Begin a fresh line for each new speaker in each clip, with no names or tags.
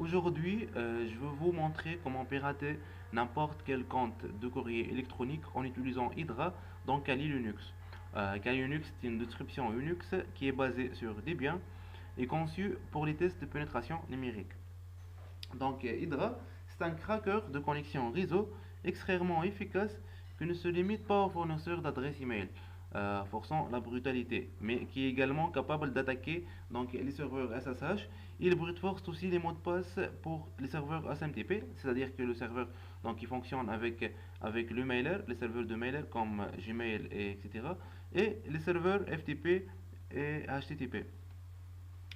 Aujourd'hui, je vais vous montrer comment pirater n'importe quel compte de courrier électronique en utilisant Hydra dans Kali Linux. Kali Linux est une distribution Unix qui est basée sur Debian et conçue pour les tests de pénétration numérique. Donc Hydra, c'est un craqueur de connexion réseau extrêmement efficace qui ne se limite pas aux fournisseurs d'adresses email, forçant la brutalité, mais qui est également capable d'attaquer donc les serveurs SSH. Il brute force aussi les mots de passe pour les serveurs SMTP, c'est-à-dire que le serveur donc qui fonctionne avec le mailer, les serveurs de mailer comme Gmail et etc. et les serveurs FTP et HTTP.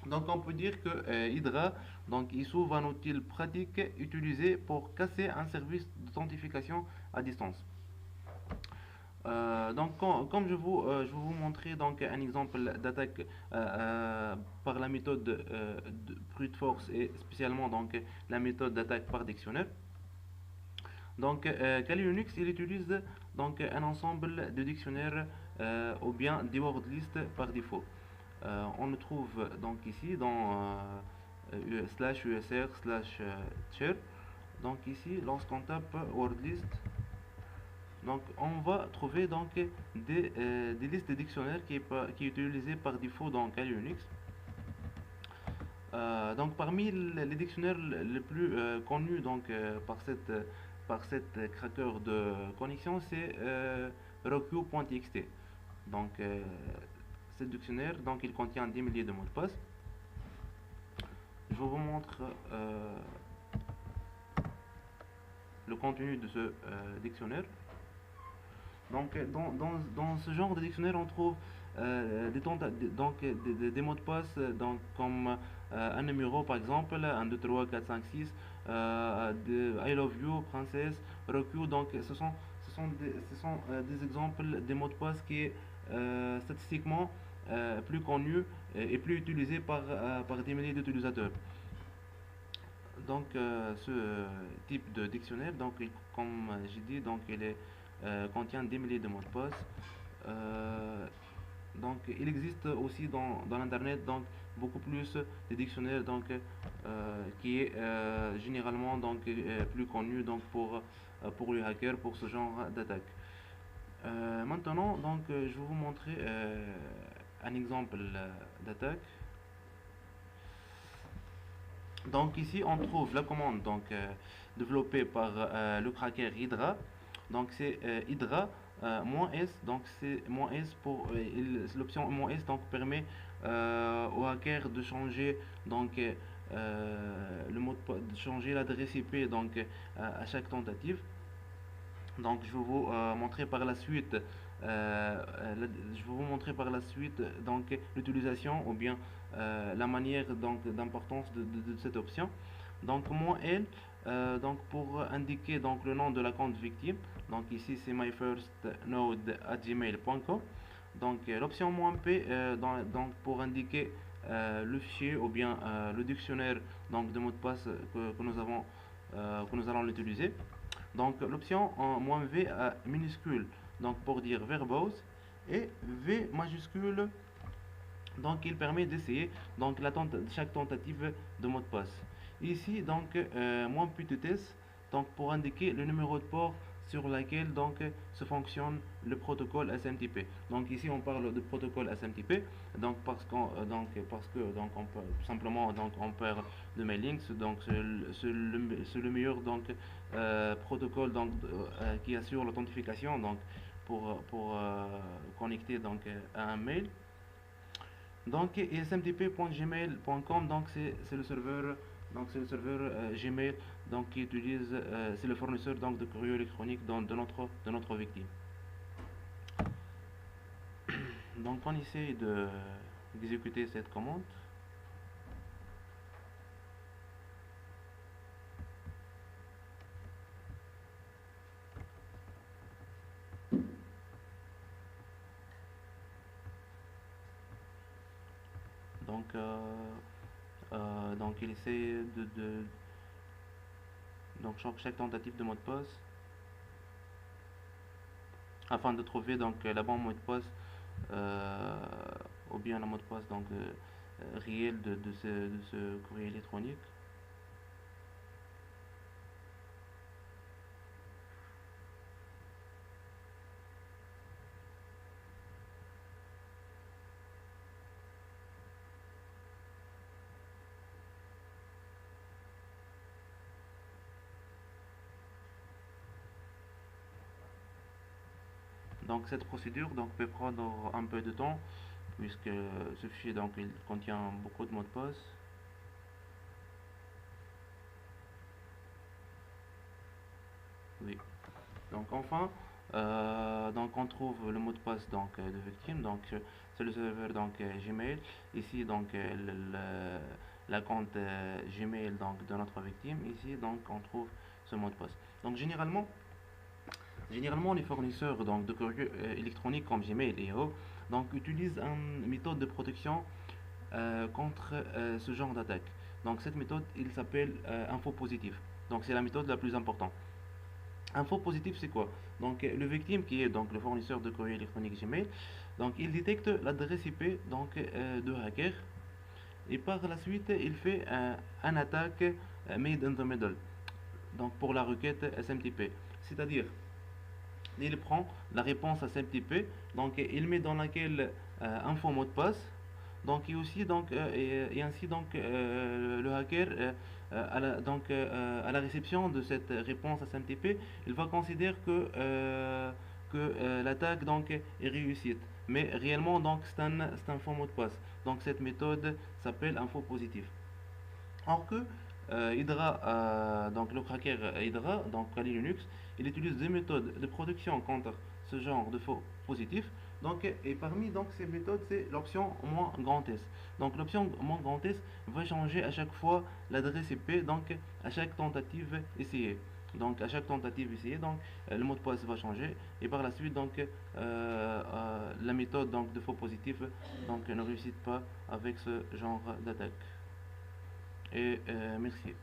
Donc on peut dire que Hydra donc, il s'ouvre un outil pratique utilisé pour casser un service d'authentification à distance. Comme je vais vous montrer donc, un exemple d'attaque par la méthode de brute force et spécialement donc, la méthode d'attaque par dictionnaire. Donc Kali Linux il utilise donc, un ensemble de dictionnaires ou bien des word lists par défaut. On le trouve donc ici dans slash usr slash chair. Donc ici, lorsqu'on tape word list, donc on va trouver donc des listes de dictionnaires qui est utilisées par défaut dans Kali Linux. Donc parmi les dictionnaires les plus connus donc, par cette cracker de connexion, c'est Roku.txt. Donc ce dictionnaire, donc, il contient des milliers de mots de passe. Je vous montre le contenu de ce dictionnaire. Donc, dans ce genre de dictionnaire, on trouve des mots de passe donc, comme un numéro par exemple, 1, 2, 3, 4, 5, 6, I love you, princesse, Roku. Donc, ce sont des exemples des mots de passe qui est statistiquement plus connus et plus utilisés par des milliers d'utilisateurs. Donc, ce type de dictionnaire, donc, comme j'ai dit, donc, contient des milliers de mots de passe. Donc, il existe aussi dans l'internet donc beaucoup plus de dictionnaires donc qui est généralement donc plus connu donc pour les hackers pour ce genre d'attaque. Maintenant donc je vais vous montrer un exemple d'attaque. Donc ici on trouve la commande donc développée par le cracker Hydra. Donc c'est Hydra -s, donc c'est -s pour l'option -s donc permet au hacker de changer donc le mot de changer l'adresse IP donc à chaque tentative. Donc je vais vous montrer par la suite je vais vous montrer par la suite donc l'utilisation ou bien la manière donc d'importance de cette option. Donc moins L donc pour indiquer donc le nom de la compte victime. Donc ici c'est myfirstnode@gmail.com. Donc l'option "-p" donc pour indiquer le fichier ou bien le dictionnaire donc de mots de passe que nous allons l'utiliser. Donc l'option en "-v" minuscule donc pour dire verbose et V majuscule donc il permet d'essayer donc chaque tentative de mot de passe. Ici donc -ps donc pour indiquer le numéro de port sur laquelle donc se fonctionne le protocole SMTP. Donc ici on parle de protocole SMTP donc parce que donc on peut tout simplement donc on perd le mailing donc c'est le meilleur donc protocole donc qui assure l'authentification donc pour connecter donc à un mail. Donc smtp.gmail.com donc c'est le serveur Gmail donc qui utilise c'est le fournisseur donc de courrier électronique de notre victime. Donc on essaie d'exécuter cette commande. Donc donc il essaie donc chaque tentative de mot de passe afin de trouver donc la bonne mot de passe euh, ou bien le mot de passe donc réel de ce courrier électronique. Donc cette procédure donc peut prendre un peu de temps puisque ce fichier donc il contient beaucoup de mots de passe. Oui. Donc enfin, donc on trouve le mot de passe donc de victime. Donc c'est le serveur donc Gmail. Ici donc la compte Gmail donc de notre victime. Ici donc on trouve ce mot de passe. Donc généralement les fournisseurs donc de courrier électronique comme Gmail et autres donc utilisent une méthode de protection contre ce genre d'attaque. Donc cette méthode il s'appelle info positive. Donc c'est la méthode la plus importante. Info positif, c'est quoi? Donc, le victime qui est donc le fournisseur de courrier électronique Gmail, donc il détecte l'adresse IP donc de hacker et par la suite il fait un attaque made in the middle. Donc pour la requête SMTP, c'est-à-dire il prend la réponse SMTP, donc il met dans laquelle info mot de passe. Donc et aussi donc et ainsi donc le hacker à la réception de cette réponse SMTP, il va considérer que l'attaque donc est réussie. Mais réellement donc c'est un faux mot de passe. Donc cette méthode s'appelle info positive. Or que Hydra, donc le cracker Hydra, donc Kali Linux, il utilise des méthodes de protection contre ce genre de faux positifs. Donc, et parmi donc, ces méthodes, c'est l'option moins grand S. Donc l'option moins grand S va changer à chaque fois l'adresse IP, donc à chaque tentative essayée. Donc à chaque tentative essayée, donc le mot de passe va changer et par la suite donc la méthode donc de faux positif donc ne réussit pas avec ce genre d'attaque. Et merci.